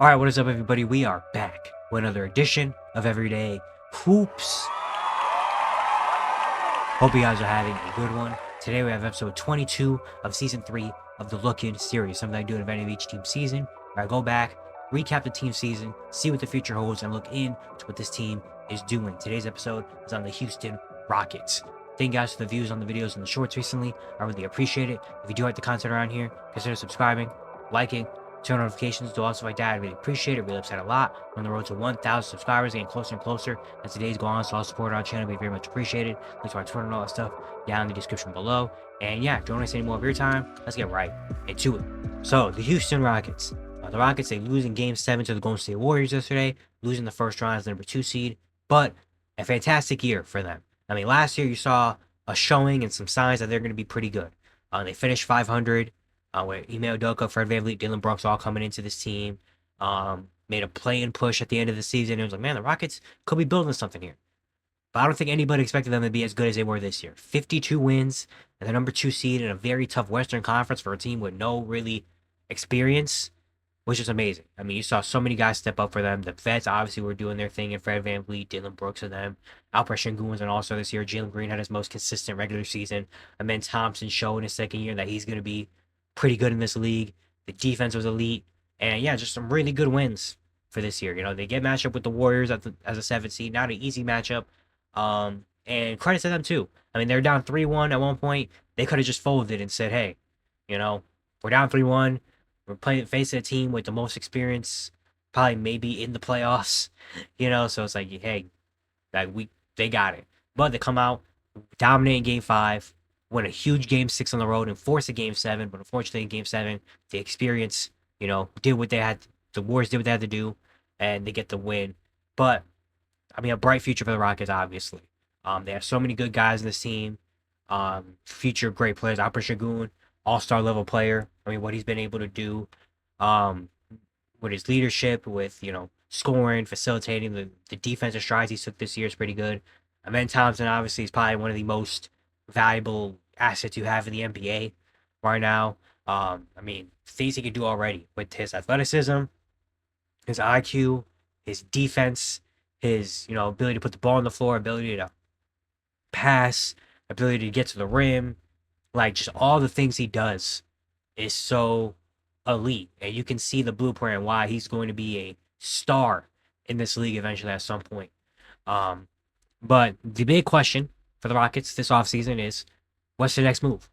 All right, what is up, everybody? We are back with another edition of Everyday Hoops. Hope you guys are having a good one. Today we have episode 22 of season 3 of the Look In series, something I do at the end of each team season, where I go back, recap the team season, see what the future holds, and look in to what this team is doing. Today's episode is on the Houston Rockets. Thank you guys for the views on the videos and the shorts recently. I really appreciate it. If you do like the content around here, consider subscribing, liking, turn notifications, do all stuff like that. I really appreciate it. Really upset a lot. We're on the road to 1,000 subscribers, getting closer and closer as the days go on. So all support on our channel, be very much appreciated. Links to our Twitter and all that stuff down in the description below. And yeah, don't waste any more of your time. Let's get right into it. So the Houston Rockets. The Rockets, they lose in Game 7 to the Golden State Warriors yesterday, losing the first round as the number 2 seed, but a fantastic year for them. I mean, last year you saw a showing and some signs that they're going to be pretty good. They finished 500. With Ime Udoka, Fred VanVleet, Dillon Brooks all coming into this team. Made a play-in push at the end of the season. It was like, man, the Rockets could be building something here. But I don't think anybody expected them to be as good as they were this year. 52 wins and the number 2 seed in a very tough Western Conference for a team with no really experience, which is amazing. I mean, you saw so many guys step up for them. The vets obviously were doing their thing, and Fred VanVleet, Dillon Brooks, and them. Alperen Sengun was an all-star this year. Jalen Green had his most consistent regular season. Amen Thompson showed in his second year that he's going to be pretty good in this league. The defense was elite, and yeah, just some really good wins for this year. You know, they get matched up with the Warriors as a 7th seed, not an easy matchup. And credit to them too. I mean, they're down 3-1 at one point. They could have just folded and said, "Hey, you know, we're down 3-1. We're facing a team with the most experience, probably maybe in the playoffs." You know, so it's like, hey, they got it. But they come out, dominate in Game 5. Win a huge Game 6 on the road and force a Game 7, but unfortunately in Game 7, the experience, did what they had. The Warriors did what they had to do, and they get the win. But I mean, a bright future for the Rockets, obviously. They have so many good guys in this team. Future great players. Alperen Sengun, all-star level player. I mean, what he's been able to do, with his leadership, with scoring, facilitating the defensive strides he took this year is pretty good. Amen Thompson, obviously, is probably one of the most valuable assets you have in the NBA right now. I mean, things he can do already with his athleticism, his IQ, his defense, his ability to put the ball on the floor, ability to pass, ability to get to the rim, like just all the things he does is so elite, and you can see the blueprint and why he's going to be a star in this league eventually at some point. Um, but the big question for the Rockets this offseason is, what's the next move?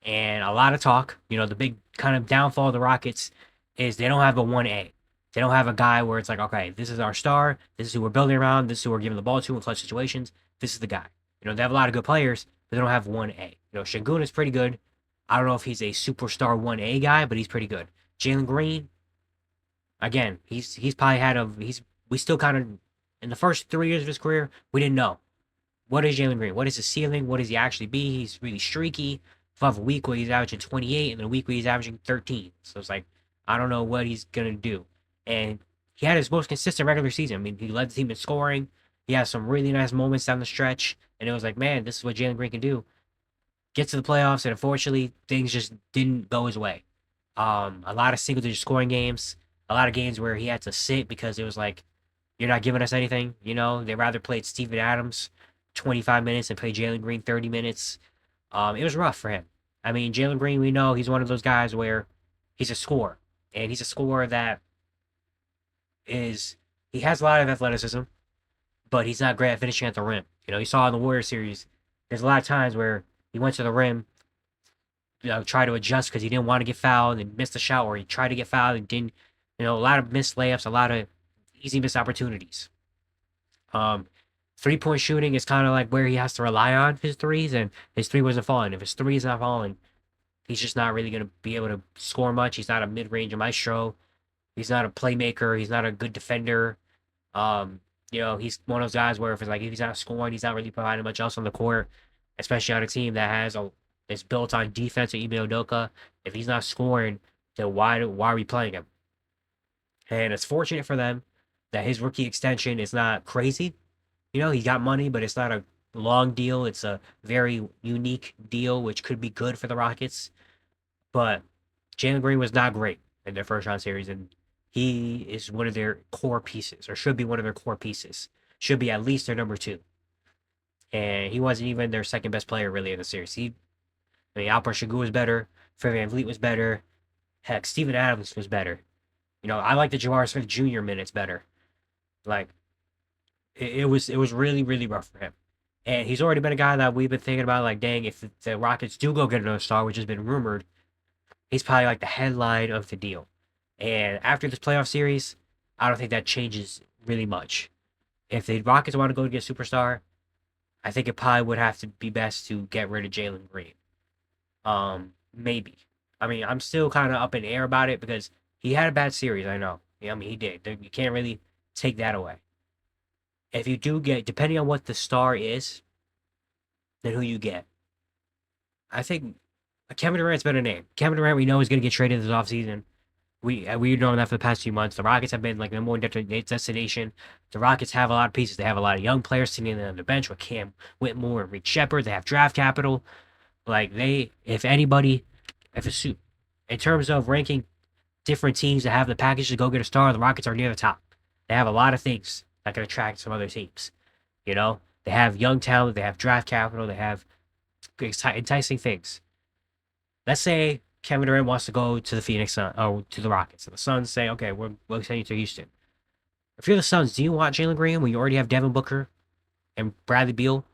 And a lot of talk, the big kind of downfall of the Rockets is they don't have a 1A. They don't have a guy where it's like, okay, this is our star. This is who we're building around. This is who we're giving the ball to in clutch situations. This is the guy. They have a lot of good players, but they don't have 1A. Sengun is pretty good. I don't know if he's a superstar 1A guy, but he's pretty good. Jalen Green, again, he's probably we still kind of, in the first 3 years of his career, we didn't know. What is Jalen Green? What is his ceiling? What does he actually be? He's really streaky. He'll have a week where he's averaging 28 and then a week where he's averaging 13. So it's like, I don't know what he's going to do. And he had his most consistent regular season. I mean, he led the team in scoring. He had some really nice moments down the stretch. And it was like, man, this is what Jalen Green can do. Get to the playoffs, and unfortunately, things just didn't go his way. A lot of single-digit scoring games. A lot of games where he had to sit because it was like, you're not giving us anything. They rather played Steven Adams 25 minutes and play Jalen Green 30 minutes. It was rough for him. I mean, Jalen Green, we know he's one of those guys where he's a scorer. And he's a scorer that he has a lot of athleticism, but he's not great at finishing at the rim. You saw in the Warriors series, there's a lot of times where he went to the rim, try to adjust because he didn't want to get fouled and missed a shot, or he tried to get fouled and didn't, a lot of missed layups, a lot of easy missed opportunities. 3-point shooting is kind of like where he has to rely on his threes, and his three wasn't falling. If his three is not falling, he's just not really going to be able to score much. He's not a mid-range maestro. He's not a playmaker. He's not a good defender. He's one of those guys where if he's not scoring, he's not really providing much else on the court, especially on a team that is built on defense with Ime Udoka. If he's not scoring, then why are we playing him? And it's fortunate for them that his rookie extension is not crazy. He got money, but it's not a long deal. It's a very unique deal, which could be good for the Rockets. But Jalen Green was not great in their first round series, and he is one of their core pieces, or should be one of their core pieces. Should be at least their number two. And he wasn't even their second best player really in the series. I mean, Alperen Sengun was better. Fred VanVleet was better. Heck, Steven Adams was better. I like the Jabari Smith Jr. minutes better. Like, it was really, really rough for him. And he's already been a guy that we've been thinking about, like, dang, if the Rockets do go get another star, which has been rumored, he's probably like the headline of the deal. And after this playoff series, I don't think that changes really much. If the Rockets want to go get a superstar, I think it probably would have to be best to get rid of Jalen Green. Maybe. I mean, I'm still kind of up in the air about it because he had a bad series. I know. Yeah, I mean, he did. You can't really take that away. If you do get, depending on what the star is, then who you get. I think Kevin Durant's been a name. Kevin Durant, we know, is going to get traded this offseason. We've known that for the past few months. The Rockets have been like the number one destination. The Rockets have a lot of pieces. They have a lot of young players sitting on the bench with Cam Whitmore and Reed Shepard. They have draft capital. Like if anybody, if a suit, in terms of ranking different teams that have the package to go get a star, the Rockets are near the top. They have a lot of things that can attract some other teams. They have young talent. They have draft capital. They have enticing things. Let's say Kevin Durant wants to go to the Phoenix Sun or to the Rockets, and the Suns say, "Okay, we'll send you to Houston." If you're the Suns, do you want Jalen Green when you already have Devin Booker and Bradley Beal,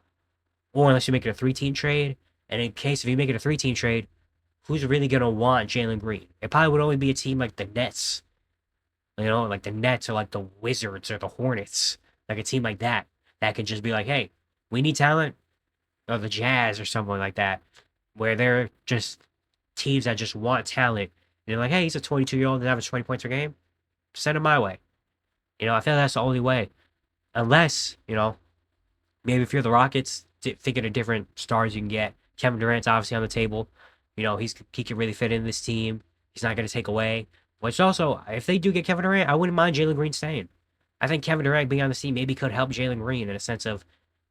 or unless you make it a three-team trade? And in case if you make it a three-team trade, who's really gonna want Jalen Green? It probably would only be a team like the Nets, like the Nets or like the Wizards or the Hornets, like a team like that can just be like, "Hey, we need talent," or the Jazz or something like that, where they're just teams that just want talent. And they're like, hey, he's a 22-year-old that averages 20 points per game. Send him my way. I feel that's the only way. Unless, maybe if you're the Rockets, thinking of different stars you can get. Kevin Durant's obviously on the table. He can really fit in this team. He's not going to take away. Which also, if they do get Kevin Durant, I wouldn't mind Jalen Green staying. I think Kevin Durant being on the team maybe could help Jalen Green in a sense of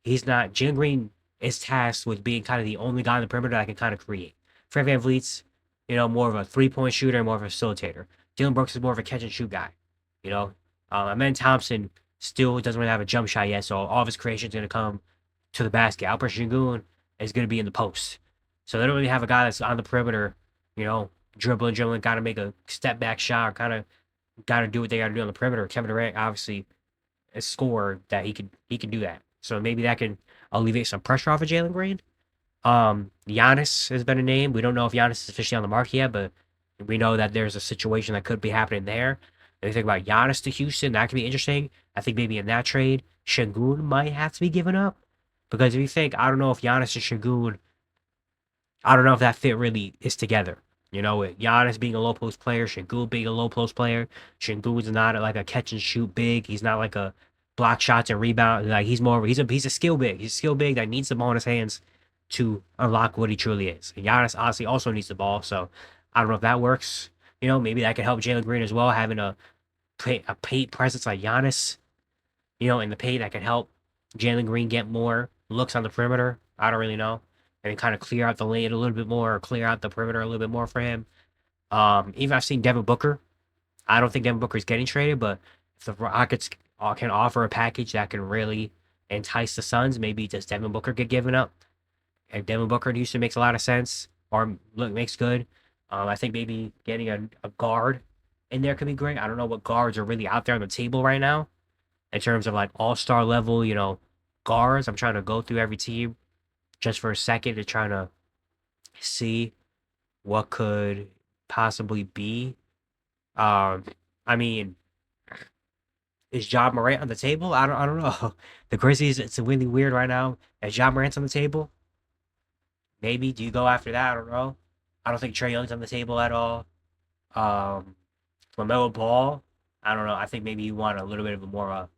Jalen Green is tasked with being kind of the only guy on the perimeter that can kind of create. Fred VanVleet's, more of a three-point shooter, more of a facilitator. Dylan Brooks is more of a catch-and-shoot guy. Amen Thompson still doesn't really have a jump shot yet, so all of his creation is going to come to the basket. Alperen Sengun is going to be in the post. So they don't really have a guy that's on the perimeter, dribbling, got to make a step-back shot, or kind of got to do what they got to do on the perimeter. Kevin Durant, obviously, a scorer that he can do that. So maybe that can alleviate some pressure off of Jalen Green. Giannis has been a name. We don't know if Giannis is officially on the market yet, but we know that there's a situation that could be happening there. If you think about Giannis to Houston, that could be interesting. I think maybe in that trade, Sengun might have to be given up. Because if you think, I don't know if Giannis and Sengun, I don't know if that fit really is together. With Giannis being a low post player, Sengun being a low post player. Sengun's not like a catch and shoot big. He's not like a block shots and rebound. Like he's a skill big. He's a skill big that needs the ball in his hands to unlock what he truly is. And Giannis obviously also needs the ball, so I don't know if that works. Maybe that could help Jalen Green as well, having a paint presence like Giannis, in the paint that could help Jalen Green get more looks on the perimeter. I don't really know. And kind of clear out the lane a little bit more, or clear out the perimeter a little bit more for him. Even I've seen Devin Booker. I don't think Devin Booker is getting traded, but if the Rockets can offer a package that can really entice the Suns, maybe does Devin Booker get given up? And Devin Booker in Houston makes a lot of sense, or makes good. I think maybe getting a guard in there could be great. I don't know what guards are really out there on the table right now in terms of like all-star level, guards. I'm trying to go through every team just for a second to try to see what could possibly be. I mean, is Ja Morant on the table? I don't know. The Grizzlies, it's really weird right now. Is Ja Morant on the table? Maybe. Do you go after that? I don't know. I don't think Trae Young's on the table at all. Um, LaMelo Ball. I don't know. I think maybe you want a little bit of a more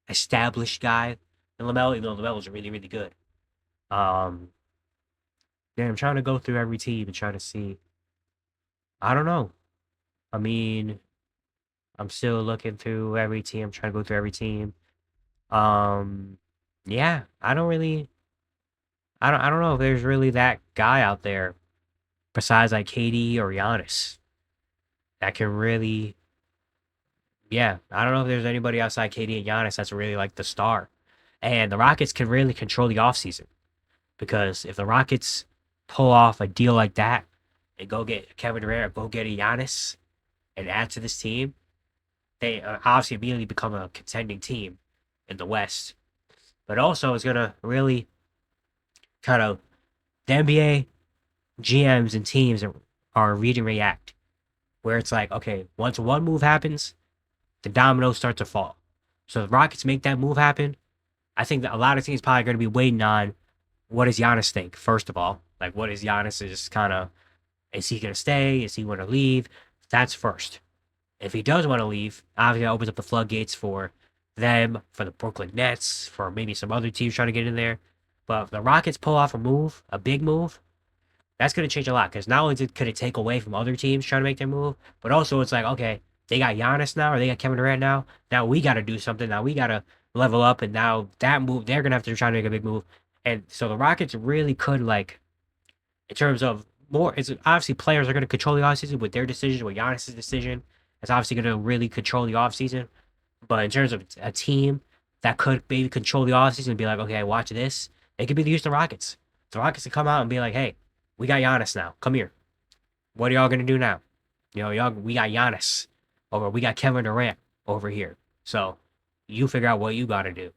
established guy than LaMelo, even though LaMelo's really, really good. Um, yeah, I'm trying to go through every team and try to see. I don't know. I mean, I'm still looking through every team. I'm trying to go through every team. Um, yeah, I don't know if there's really that guy out there besides like KD or Giannis that can really Yeah, I don't know if there's anybody outside KD and Giannis that's really like the star. And the Rockets can really control the offseason because if the Rockets pull off a deal like that and go get Kevin Durant or go get a Giannis and add to this team, they obviously immediately become a contending team in the West. But also, it's going to really kind of the NBA GMs and teams are read and react, where it's like, okay, once one move happens, the dominoes start to fall. So the Rockets make that move happen. I think that a lot of teams probably going to be waiting on what does Giannis think, first of all. Like, what is Giannis is kind of, is he going to stay? Is he going to leave? That's first. If he does want to leave, obviously that opens up the floodgates for them, for the Brooklyn Nets, for maybe some other teams trying to get in there. But if the Rockets pull off a move, a big move, that's going to change a lot because not only could it take away from other teams trying to make their move, but also it's like, okay, they got Giannis now or they got Kevin Durant now. Now we got to do something. Now we got to level up. And now that move, they're going to have to try to make a big move. And so the Rockets really could, like, in terms of more, it's obviously players are going to control the offseason with their decision, with Giannis' decision. It's obviously going to really control the offseason. But in terms of a team that could maybe control the offseason and be like, okay, watch this, it could be the Houston Rockets. The Rockets could come out and be like, hey, we got Giannis now. Come here. What are y'all gonna do now? Y'all, we got Giannis over. We got Kevin Durant over here. So you figure out what you got to do.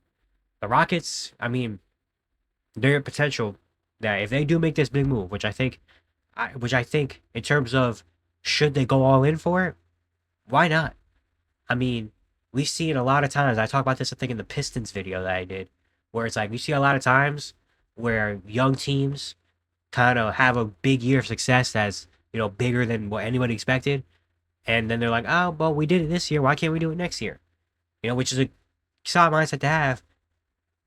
The Rockets, I mean, their potential that if they do make this big move, which I think in terms of should they go all in for it, why not? I mean, we see it a lot of times. I talk about this, I think, in the Pistons video that I did, where it's like we see a lot of times where young teams kind of have a big year of success that's, bigger than what anybody expected. And then they're like, oh, well, we did it this year. Why can't we do it next year? Which is a solid mindset to have.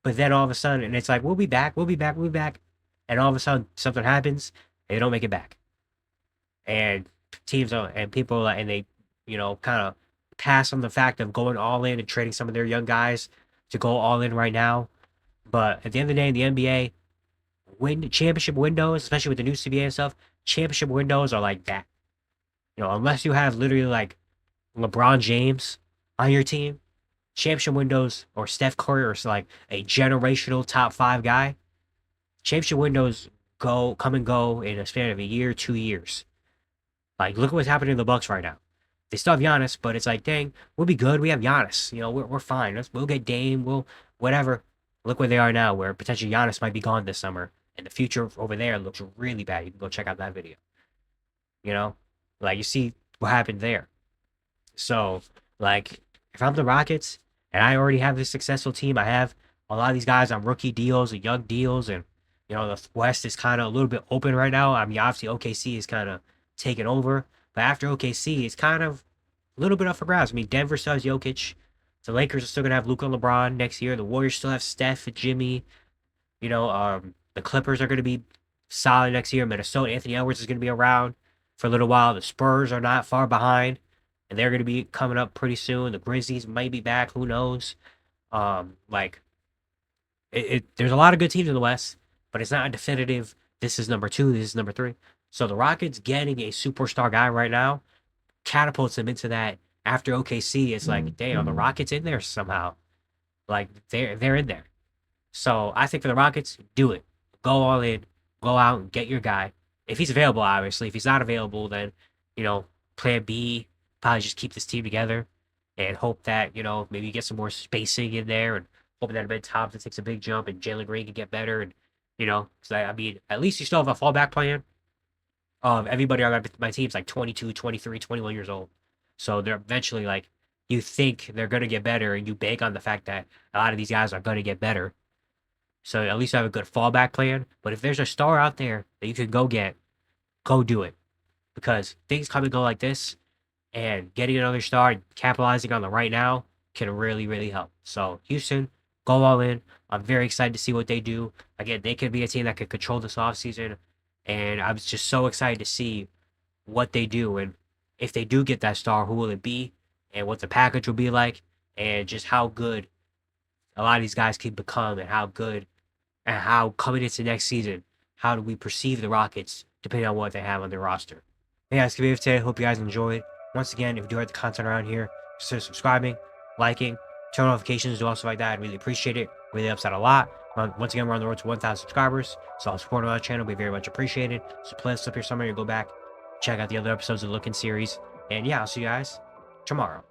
But then all of a sudden, and it's like, we'll be back, we'll be back, we'll be back. And all of a sudden, something happens, and they don't make it back. And teams are, and people, and they, kind of pass on the fact of going all in and trading some of their young guys to go all in right now. But at the end of the day, in the NBA, championship windows, especially with the new CBA and stuff, championship windows are like that. Unless you have literally like LeBron James on your team, championship windows or Steph Curry or like a generational top 5 guy, championship windows come and go in a span of a year, 2 years. Like, look at what's happening in the Bucks right now. They still have Giannis, but it's like, dang, we'll be good. We have Giannis. We're fine. We'll get Dame. We'll whatever. Look where they are now, where potentially Giannis might be gone this summer, and the future over there looks really bad. You can go check out that video. You know, like you see what happened there. So, like, if I'm the Rockets and I already have this successful team, I have a lot of these guys on rookie deals and young deals, and the West is kind of a little bit open right now. I mean, obviously OKC is kind of taking over, but after OKC, it's kind of a little bit up for grabs. I mean, Denver still has Jokic. The Lakers are still gonna have Luka and LeBron next year. The Warriors still have Steph and Jimmy. The Clippers are gonna be solid next year. Minnesota, Anthony Edwards is gonna be around for a little while. The Spurs are not far behind, and they're gonna be coming up pretty soon. The Grizzlies might be back. Who knows? Like there's a lot of good teams in the West, but it's not a definitive. This is number 2. This is number 3. So the Rockets getting a superstar guy right now catapults them into that. After OKC, it's like, damn, the Rockets in there somehow. Like they're in there. So I think for the Rockets, do it. Go all in. Go out and get your guy. If he's available, obviously. If he's not available, then plan B. Probably just keep this team together and hope that maybe you get some more spacing in there and hoping that Ben Thompson takes a big jump and Jalen Green can get better and so I mean, at least you still have a fallback plan. Everybody on my team's like 22, 23, 21 years old. So they're eventually like, you think they're going to get better and you bank on the fact that a lot of these guys are going to get better. So at least have a good fallback plan. But if there's a star out there that you can go get, go do it. Because things come and go like this, and getting another star and capitalizing on the right now can really, really help. So Houston, go all in. I'm very excited to see what they do. Again, they could be a team that could control this offseason. And I was just so excited to see what they do. And if they do get that star, who will it be? And what the package will be like? And just how good a lot of these guys can become and how good and how coming into next season, how do we perceive the Rockets depending on what they have on their roster. Hey guys, it's Khabib today. Hope you guys enjoyed. Once again, if you do like the content around here, consider subscribing, liking, turn notifications, do all stuff like that. I'd really appreciate it. Really helps out a lot. Once again, we're on the road to 1,000 subscribers, so support on our channel will be very much appreciated. So plan to slip your summer, you go back, check out the other episodes of the Look In series, and yeah, I'll see you guys tomorrow.